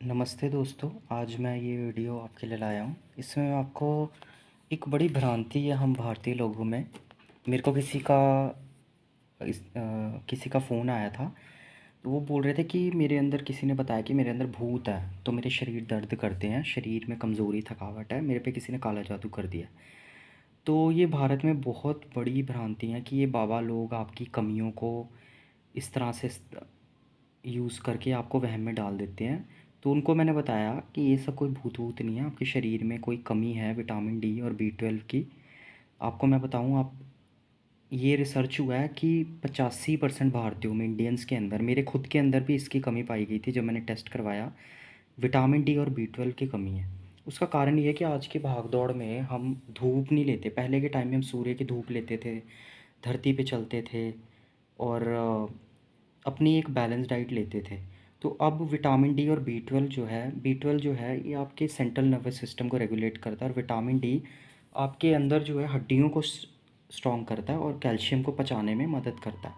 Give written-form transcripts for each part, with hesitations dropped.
नमस्ते दोस्तों, आज मैं ये वीडियो आपके लिए लाया हूँ। इसमें मैं आपको एक बड़ी भ्रांति है हम भारतीय लोगों में। मेरे को किसी का फ़ोन आया था। तो वो बोल रहे थे कि मेरे अंदर किसी ने बताया कि मेरे अंदर भूत है, तो मेरे शरीर दर्द करते हैं, शरीर में कमज़ोरी थकावट है, मेरे पे किसी ने काला जादू कर दिया। तो ये भारत में बहुत बड़ी भ्रांति है कि ये बाबा लोग आपकी कमियों को इस तरह से यूज़ करके आपको वहम में डाल देते हैं। तो उनको मैंने बताया कि ये सब कोई भूत वूत नहीं है, आपके शरीर में कोई कमी है विटामिन डी और बी 12 की। आपको मैं बताऊं, आप ये रिसर्च हुआ है कि 85% भारतीयों में, इंडियंस के अंदर, मेरे खुद के अंदर भी इसकी कमी पाई गई थी जब मैंने टेस्ट करवाया। विटामिन डी और बी 12 की कमी है। उसका कारण ये है कि आज की भाग दौड़ में हम धूप नहीं लेते। पहले के टाइम में हम सूर्य की धूप लेते थे, धरती पे चलते थे और अपनी एक बैलेंस डाइट लेते थे। तो अब विटामिन डी और बी 12 जो है ये आपके सेंट्रल नर्वस सिस्टम को रेगुलेट करता है, और विटामिन डी आपके अंदर जो है हड्डियों को स्ट्रॉन्ग करता है और कैल्शियम को पचाने में मदद करता है।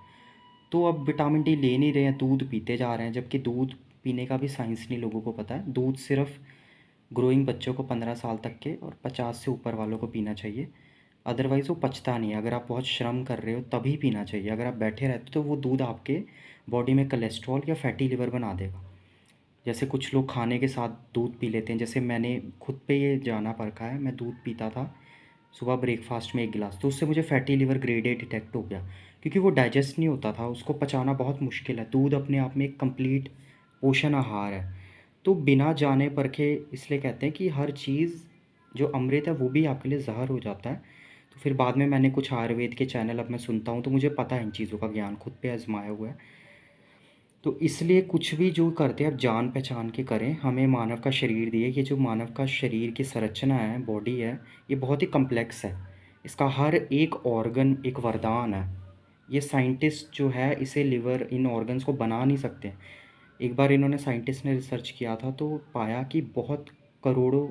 तो अब विटामिन डी ले नहीं रहे हैं, दूध पीते जा रहे हैं, जबकि दूध पीने का भी साइंस नहीं लोगों को पता है। दूध सिर्फ ग्रोइंग बच्चों को 15 साल तक के और 50 से ऊपर वालों को पीना चाहिए। अदरवाइज़ वो पचता नहीं है। अगर आप बहुत श्रम कर रहे हो तभी पीना चाहिए। अगर आप बैठे रहते हो तो वो दूध आपके बॉडी में कोलेस्ट्रॉल या फैटी लिवर बना देगा। जैसे कुछ लोग खाने के साथ दूध पी लेते हैं, जैसे मैंने खुद पे ये जाना परखा है। मैं दूध पीता था सुबह ब्रेकफास्ट में 1 गिलास, तो उससे मुझे फैटी लिवर ग्रेड 8 डिटेक्ट हो गया, क्योंकि वो डाइजेस्ट नहीं होता था, उसको पचाना बहुत मुश्किल है। दूध अपने आप में एक कंप्लीट पोषण आहार है। तो बिना जाने परखे इसलिए कहते हैं कि हर चीज़ जो अमृत है वो भी आपके लिए ज़हर हो जाता है। तो फिर बाद में मैंने कुछ आयुर्वेद के चैनल अब मैं सुनता हूँ, तो मुझे पता है इन चीज़ों का ज्ञान, खुद पे आजमाया हुआ है। तो इसलिए कुछ भी जो करते हैं आप जान पहचान के करें। हमें मानव का शरीर दिए, ये जो मानव का शरीर की संरचना है, बॉडी है, ये बहुत ही कम्प्लेक्स है। इसका हर एक ऑर्गन एक वरदान है। ये साइंटिस्ट जो है इसे लिवर, इन ऑर्गन्स को बना नहीं सकते। एक बार इन्होंने, साइंटिस्ट ने रिसर्च किया था तो पाया कि बहुत करोड़ों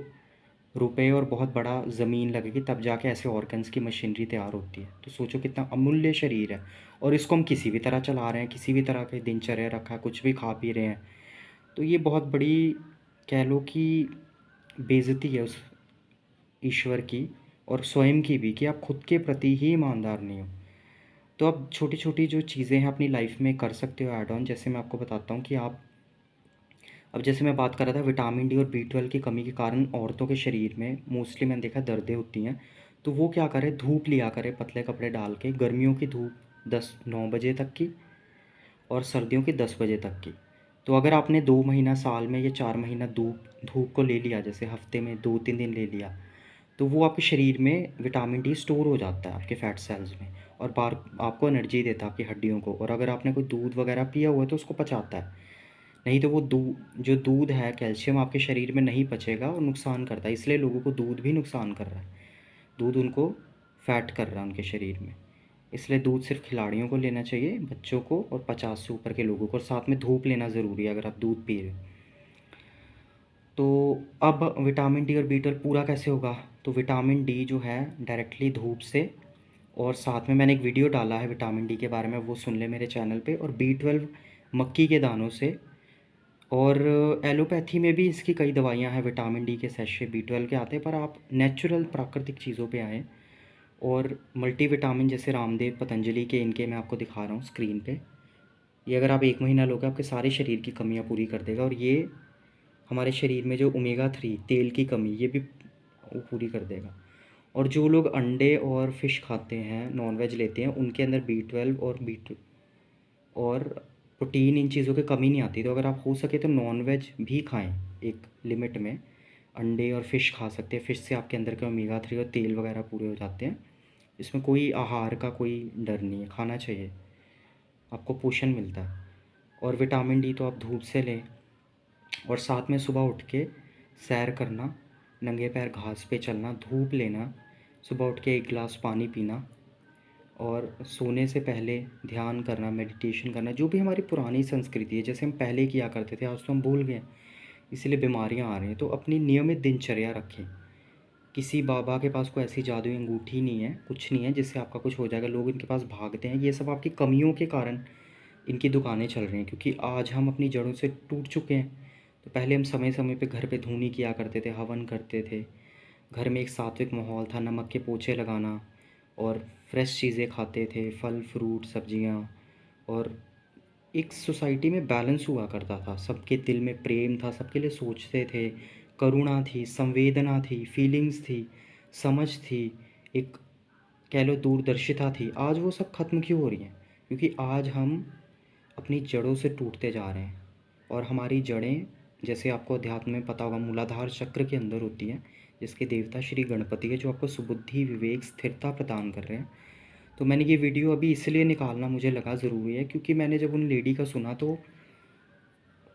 रुपए और बहुत बड़ा ज़मीन लगेगी तब जाके ऐसे ऑर्गन्स की मशीनरी तैयार होती है। तो सोचो कितना अमूल्य शरीर है, और इसको हम किसी भी तरह चला रहे हैं, किसी भी तरह की दिनचर्या रखा है, कुछ भी खा पी रहे हैं। तो ये बहुत बड़ी, कह लो कि, बेइज्जती है उस ईश्वर की और स्वयं की भी, कि आप खुद के प्रति ही ईमानदार नहीं हो। तो अब छोटी छोटी जो चीज़ें हैं अपनी लाइफ में कर सकते हो ऐड ऑन। जैसे मैं आपको बताता हूँ कि आप, अब जैसे मैं बात कर रहा था विटामिन डी और बी 12 की कमी के कारण औरतों के शरीर में मोस्टली मैंने देखा दर्दें होती हैं। तो वो क्या करें, धूप लिया करें पतले कपड़े डाल के। गर्मियों की धूप 10-9 बजे तक की, और सर्दियों की 10 बजे तक की। तो अगर आपने 2 महीना साल में या 4 महीना धूप धूप को ले लिया, जैसे हफ्ते में 2-3 दिन ले लिया, तो वो आपके शरीर में विटामिन डी स्टोर हो जाता है आपके फैट सेल्स में, और बार आपको एनर्जी देता है आपकी हड्डियों को। और अगर आपने कोई दूध वगैरह पिया हुआ है तो उसको पचाता है। नहीं तो वो जो दूध है, कैल्शियम आपके शरीर में नहीं पचेगा और नुकसान करता है। इसलिए लोगों को दूध भी नुकसान कर रहा है। दूध उनको फैट कर रहा है उनके शरीर में। इसलिए दूध सिर्फ खिलाड़ियों को लेना चाहिए, बच्चों को और 50 से ऊपर के लोगों को, और साथ में धूप लेना ज़रूरी है अगर आप दूध पी रहे हो। तो अब विटामिन डी और बी 12 पूरा कैसे होगा? तो विटामिन डी जो है डायरेक्टली धूप से, और साथ में मैंने एक वीडियो डाला है विटामिन डी के बारे में, वो सुन ले मेरे चैनल पे। और बी 12 मक्की के दानों से। और एलोपैथी में भी इसकी कई दवाइयाँ हैं, विटामिन डी के सैशे बी 12 के आते हैं, पर आप नेचुरल प्राकृतिक चीज़ों पे आएँ। और मल्टीविटामिन जैसे रामदेव, पतंजलि के, इनके मैं आपको दिखा रहा हूँ स्क्रीन पे। ये अगर आप 1 महीना लोगे आपके सारे शरीर की कमियाँ पूरी कर देगा। और ये हमारे शरीर में जो ओमेगा 3 तेल की कमी, ये भी वो पूरी कर देगा। और जो लोग अंडे और फिश खाते हैं, नॉन वेज लेते हैं, उनके अंदर बी 12 और प्रोटीन, इन चीज़ों की कमी नहीं आती। तो अगर आप हो सके तो नॉन वेज भी खाएं एक लिमिट में। अंडे और फ़िश खा सकते हैं। फ़िश से आपके अंदर के ओमेगा 3 और तेल वगैरह पूरे हो जाते हैं। इसमें कोई आहार का कोई डर नहीं है, खाना चाहिए, आपको पोषण मिलता है। और विटामिन डी तो आप धूप से लें, और साथ में सुबह उठ के सैर करना, नंगे पैर घास पे चलना, धूप लेना, सुबह उठ के 1 गिलास पानी पीना, और सोने से पहले ध्यान करना, मेडिटेशन करना, जो भी हमारी पुरानी संस्कृति है, जैसे हम पहले किया करते थे, आज तो हम भूल गए, इसीलिए बीमारियां आ रही हैं। तो अपनी नियमित दिनचर्या रखें। किसी बाबा के पास कोई ऐसी जादुई अंगूठी नहीं है, कुछ नहीं है जिससे आपका कुछ हो जाएगा। लोग इनके पास भागते हैं, ये सब आपकी कमियों के कारण इनकी दुकानें चल रही हैं, क्योंकि आज हम अपनी जड़ों से टूट चुके हैं। तो पहले हम समय समय पे घर पे धूनी किया करते थे, हवन करते थे। घर में एक सात्विक माहौल था, नमक के पोछे लगाना और फ्रेश चीज़ें खाते थे, फल फ्रूट सब्जियां। और एक सोसाइटी में बैलेंस हुआ करता था, सबके दिल में प्रेम था, सबके लिए सोचते थे, करुणा थी, संवेदना थी, फीलिंग्स थी, समझ थी, एक कह लो दूरदर्शिता थी। आज वो सब ख़त्म क्यों हो रही हैं? क्योंकि आज हम अपनी जड़ों से टूटते जा रहे हैं। और हमारी जड़ें, जैसे आपको अध्यात्म में पता होगा, मूलाधार चक्र के अंदर होती हैं, जिसके देवता श्री गणपति है, जो आपको सुबुद्धि विवेक स्थिरता प्रदान कर रहे हैं। तो मैंने ये वीडियो अभी इसलिए निकालना मुझे लगा ज़रूरी है, क्योंकि मैंने जब उन लेडी का सुना तो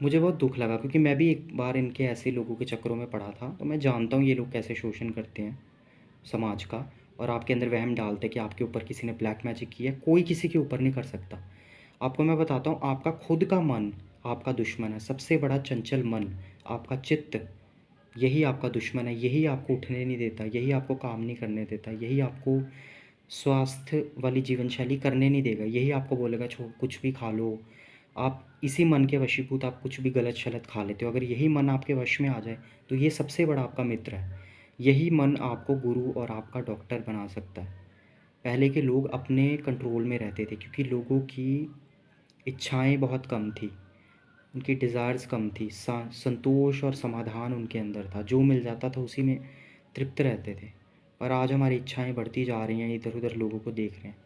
मुझे बहुत दुख लगा, क्योंकि मैं भी एक बार इनके ऐसे लोगों के चक्करों में पड़ा था। तो मैं जानता हूँ ये लोग कैसे शोषण करते हैं समाज का, और आपके अंदर वहम डालते हैं कि आपके ऊपर किसी ने ब्लैक मैजिक किया है। कोई किसी के ऊपर नहीं कर सकता। आपको मैं बताता हूँ, आपका खुद का मन आपका दुश्मन है। सबसे बड़ा चंचल मन, आपका चित्त, यही आपका दुश्मन है। यही आपको उठने नहीं देता, यही आपको काम नहीं करने देता, यही आपको स्वास्थ्य वाली जीवन शैली करने नहीं देगा। यही आपको बोलेगा छो कुछ भी खा लो। आप इसी मन के वशीभूत आप कुछ भी गलत शलत खा लेते हो। अगर यही मन आपके वश में आ जाए तो ये सबसे बड़ा आपका मित्र है। यही मन आपको गुरु और आपका डॉक्टर बना सकता है। पहले के लोग अपने कंट्रोल में रहते थे, क्योंकि लोगों की इच्छाएं बहुत कम थी, उनकी डिज़ायर्स कम थी। संतोष और समाधान उनके अंदर था, जो मिल जाता था उसी में तृप्त रहते थे। पर आज हमारी इच्छाएं बढ़ती जा रही हैं, इधर उधर लोगों को देख रहे हैं।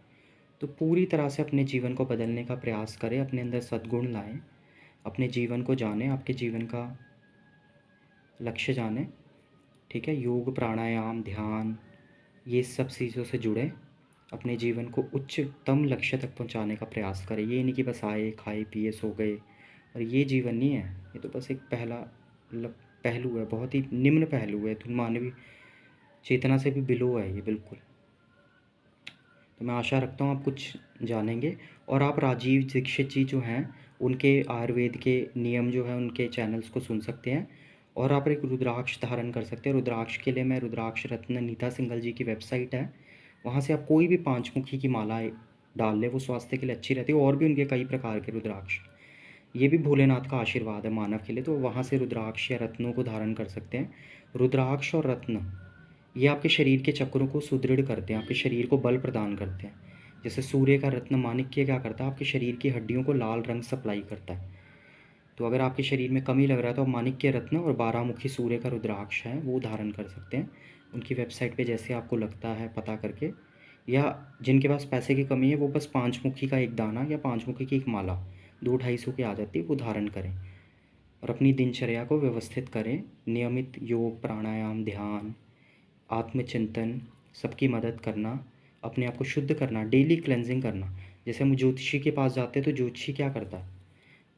तो पूरी तरह से अपने जीवन को बदलने का प्रयास करें, अपने अंदर सद्गुण लाएं, अपने जीवन को जानें, आपके जीवन का लक्ष्य जानें। ठीक है, योग प्राणायाम ध्यान ये सब चीज़ों से जुड़ें, अपने जीवन को उच्चतम लक्ष्य तक पहुंचाने का प्रयास करें। ये नहीं कि बस आए खाए पिए सो गए, और ये जीवन नहीं है। ये तो बस एक पहलू है, बहुत ही निम्न पहलू है, तो मानवीय चेतना से भी बिलो है ये बिल्कुल। तो मैं आशा रखता हूँ आप कुछ जानेंगे। और आप राजीव दीक्षित जी जो हैं, उनके आयुर्वेद के नियम जो है उनके चैनल्स को सुन सकते हैं। और आप एक रुद्राक्ष धारण कर सकते हैं। रुद्राक्ष के लिए मैं रुद्राक्ष रत्न नीता सिंघल जी की वेबसाइट है, वहाँ से आप कोई भी पाँचमुखी की माला डाल लें, वो स्वास्थ्य के लिए अच्छी रहती है। और भी उनके कई प्रकार के रुद्राक्ष, ये भी भोलेनाथ का आशीर्वाद है मानव के लिए। तो वहाँ से रुद्राक्ष या रत्नों को धारण कर सकते हैं। रुद्राक्ष और रत्न ये आपके शरीर के चक्रों को सुदृढ़ करते हैं, आपके शरीर को बल प्रदान करते हैं। जैसे सूर्य का रत्न माणिक्य क्या करता है, आपके शरीर की हड्डियों को लाल रंग सप्लाई करता है। तो अगर आपके शरीर में कमी लग रहा है तो आप माणिक्य रत्न और 12 मुखी सूर्य का रुद्राक्ष है वो धारण कर सकते हैं। उनकी वेबसाइट पे जैसे आपको लगता है पता करके, या जिनके पास पैसे की कमी है वो बस 5 मुखी का एक दाना या 5 मुखी की एक माला 200-250 की आ जाती है, वो धारण करें। और अपनी दिनचर्या को व्यवस्थित करें। नियमित योग प्राणायाम ध्यान आत्मचिंतन, सबकी मदद करना, अपने आप को शुद्ध करना, डेली क्लेंजिंग करना। जैसे हम ज्योतिषी के पास जाते हैं तो ज्योतिषी क्या करता है,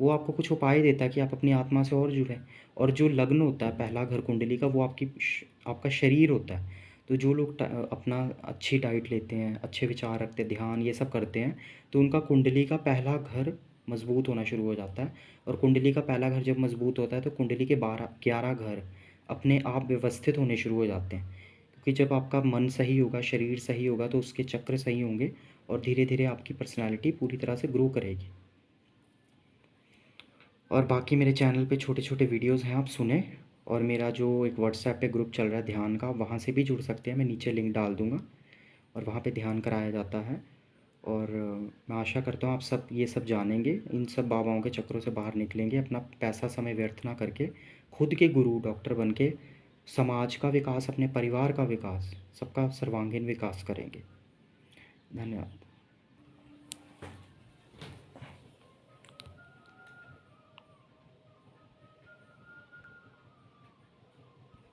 वो आपको कुछ उपाय देता है कि आप अपनी आत्मा से और जुड़ें। और जो लग्न होता है पहला घर कुंडली का, वो आपका शरीर होता है। तो जो लोग अपना अच्छी डाइट लेते हैं, अच्छे विचार रखते हैं, ध्यान ये सब करते हैं, तो उनका कुंडली का पहला घर मजबूत होना शुरू हो जाता है। और कुंडली का पहला घर जब मजबूत होता है तो कुंडली के 12-11 घर अपने आप व्यवस्थित होने शुरू हो जाते हैं। क्योंकि जब आपका मन सही होगा, शरीर सही होगा, तो उसके चक्र सही होंगे, और धीरे धीरे आपकी पर्सनालिटी पूरी तरह से ग्रो करेगी। और बाकी मेरे चैनल पे छोटे छोटे वीडियोस हैं, आप सुने। और मेरा जो एक व्हाट्सएप पे ग्रुप चल रहा है ध्यान का, वहाँ से भी जुड़ सकते हैं, मैं नीचे लिंक डाल दूँगा। और वहाँ पे ध्यान कराया जाता है। और मैं आशा करता हूँ आप सब ये सब जानेंगे, इन सब बाबाओं के चक्रों से बाहर निकलेंगे, अपना पैसा समय व्यर्थ ना करके खुद के गुरु डॉक्टर बन के समाज का विकास, अपने परिवार का विकास, सबका सर्वांगीण विकास करेंगे। धन्यवाद।